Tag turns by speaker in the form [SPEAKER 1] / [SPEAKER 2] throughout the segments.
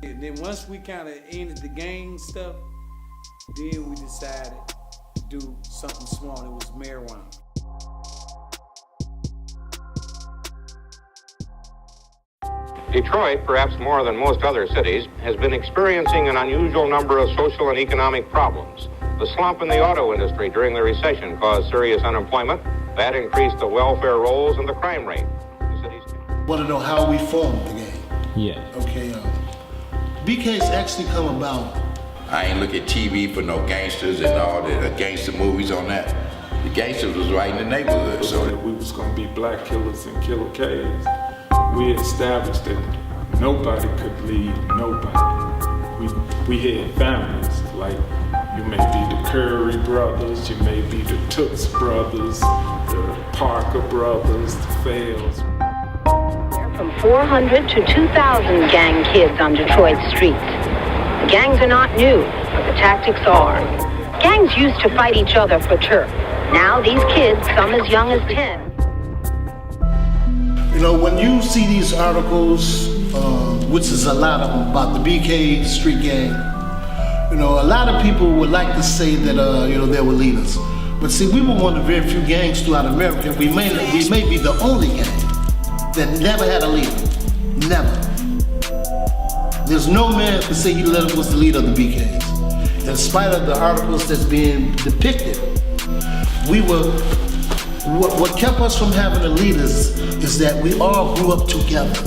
[SPEAKER 1] And then once we kind of ended the gang stuff, then we decided to do something small. It was marijuana.
[SPEAKER 2] Detroit, perhaps more than most other cities, has been experiencing an unusual number of social and economic problems. The slump in the auto industry during the recession caused serious unemployment. That increased the welfare rolls and the crime rate. The city's...
[SPEAKER 3] Want to know how we formed the gang?
[SPEAKER 4] Yeah.
[SPEAKER 3] Okay. BK's actually come about.
[SPEAKER 5] I ain't look at TV for no gangsters and all the gangster movies on that. The gangsters was right in the neighborhood.
[SPEAKER 6] So we was gonna be black killers and killer K's. We established that nobody could lead nobody. We had families, like you may be the Curry brothers, you may be the Tooks brothers, the Parker brothers, the Fails.
[SPEAKER 7] From 400 to 2,000 gang kids on Detroit streets. The gangs are not new, but the tactics are. Gangs used to fight each other for turf. Now these kids, some as young as 10.
[SPEAKER 3] You know, when you see these articles, which is a lot of them, about the BK street gang, you know, a lot of people would like to say that, you know, they were leaders. But see, we were one of the very few gangs throughout America. We may be the only gang that never had a leader. Never. There's no man who say he was the leader of the BKs. In spite of the articles that's being depicted, we were, what kept us from having the leaders is that we all grew up together,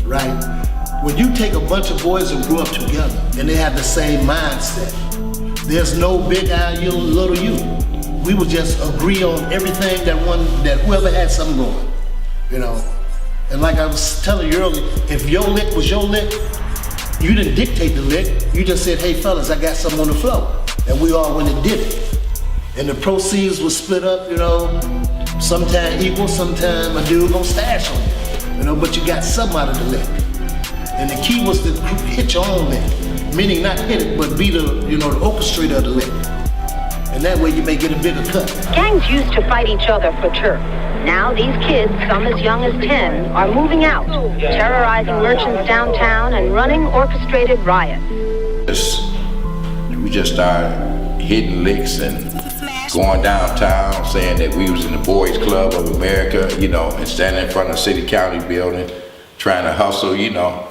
[SPEAKER 3] right? When you take a bunch of boys who grew up together and they have the same mindset, there's no big I, you, little you. We would just agree on everything that whoever had something going, you know? And like I was telling you earlier, if your lick was your lick, you didn't dictate the lick. You just said, hey fellas, I got something on the floor. And we all went and did it. And the proceeds was split up, you know, sometime equal, sometime a dude gonna stash on you. You know, but you got something out of the lick. And the key was to hit your own lick. Meaning not hit it, but be the, you know, the orchestrator of the lick. And that way you may get a bigger cut.
[SPEAKER 7] Gangs used to fight each other for turf. Now these kids, some as young as 10, are moving out, terrorizing merchants downtown and running orchestrated riots.
[SPEAKER 5] We just started hitting licks and going downtown saying that we was in the Boys Club of America, you know, and standing in front of the city county building, trying to hustle, you know.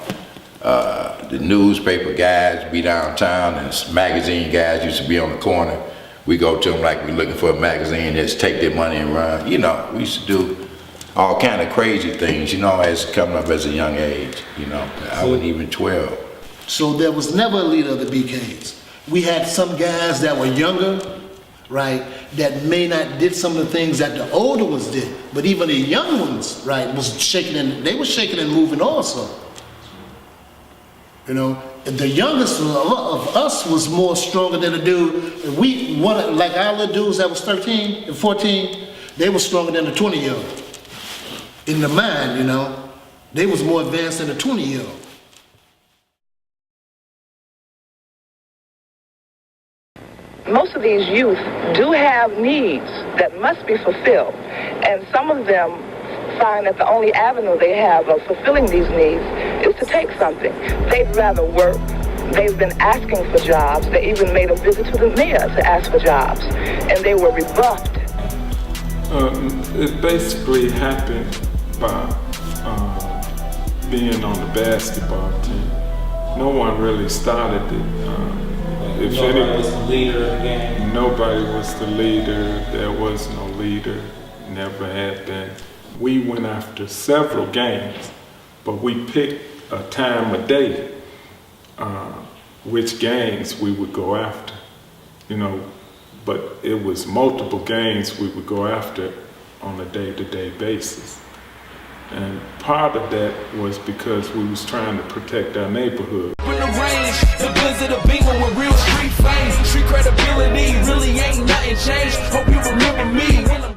[SPEAKER 5] The newspaper guys be downtown and magazine guys used to be on the corner. We go to them like we looking for a magazine, just take their money and run. You know, we used to do all kind of crazy things, you know, as coming up as a young age, you know. I wasn't even 12.
[SPEAKER 3] So there was never a leader of the BKs. We had some guys that were younger, right, that may not did some of the things that the older ones did, but even the young ones, right, was shaking and they were shaking and moving also. You know, the youngest of us was more stronger than the dude. Like our little dudes that was 13 and 14, they were stronger than the 20-year-old. In the mind, you know, they was more advanced than the 20-year-old.
[SPEAKER 8] Most of these youth do have needs that must be fulfilled, and some of them find that the only avenue they have of fulfilling these needs is to take something. They'd rather work. They've been asking for jobs. They even made a visit to the mayor to ask for jobs, and they were rebuffed.
[SPEAKER 6] It basically happened by being on the basketball team. No one really started it. If
[SPEAKER 4] nobody was the leader of the game.
[SPEAKER 6] Nobody was the leader. There was no leader. Never had been. We went after several games, but we picked a time of day which gangs we would go after, you know, but it was multiple gangs we would go after on a day-to-day basis. And part of that was because we was trying to protect our neighborhood.
[SPEAKER 9] In the range, the blizzard of beamer with real street fame, street credibility, really ain't nothing changed. Hope you remember me when I'm